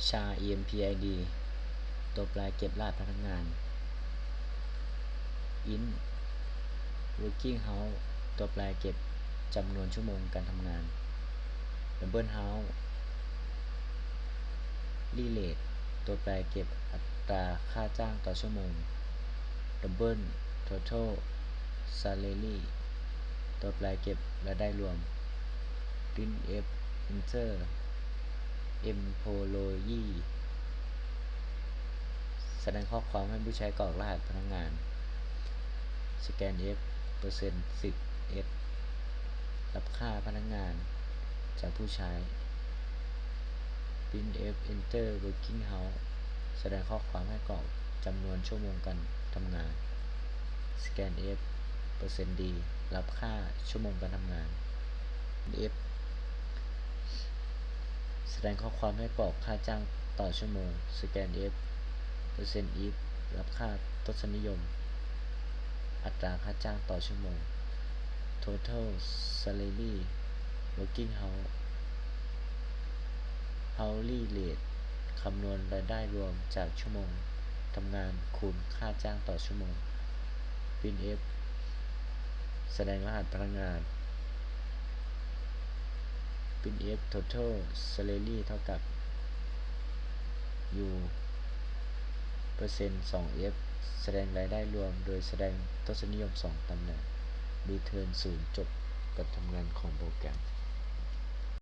char empid ตัวแปรเก็บรหัสพนักงาน int working hours ตัวแปรเก็บจำนวนชั่วโมงการทำงาน double house relate ตัวแปรเก็บอัตราค่าจ้างต่อชั่วโมง double total salary ตัวแปรเก็บรายได้รวม printf enter employee แสดงข้อความให้ผู้ใช้กรอกรหัสพนักงาน scanf %10s รับค่าพนักงานจากผู้ใช้ printf enter working hours แสดงข้อความให้กรอกจำนวนชั่วโมงการทำงาน scanf %d รับค่าชั่วโมงการทำงาน printf แสดงข้อความให้กรอกค่าจ้างต่อชั่วโมง scanf %if รับค่าทศนิยมอัตราค่าจ้างต่อชั่วโมง total salary working hourly rate คำนวณรายได้รวมจากชั่วโมงทำงานคูณค่าจ้างต่อชั่วโมง printf แสดงรหัสพนักงาน printf total salary เท่ากับ u %2f แสดงรายได้รวมโดยแสดงทศนิยม2ตำแหน่ง return 0จบการทำงานของโปรแกรม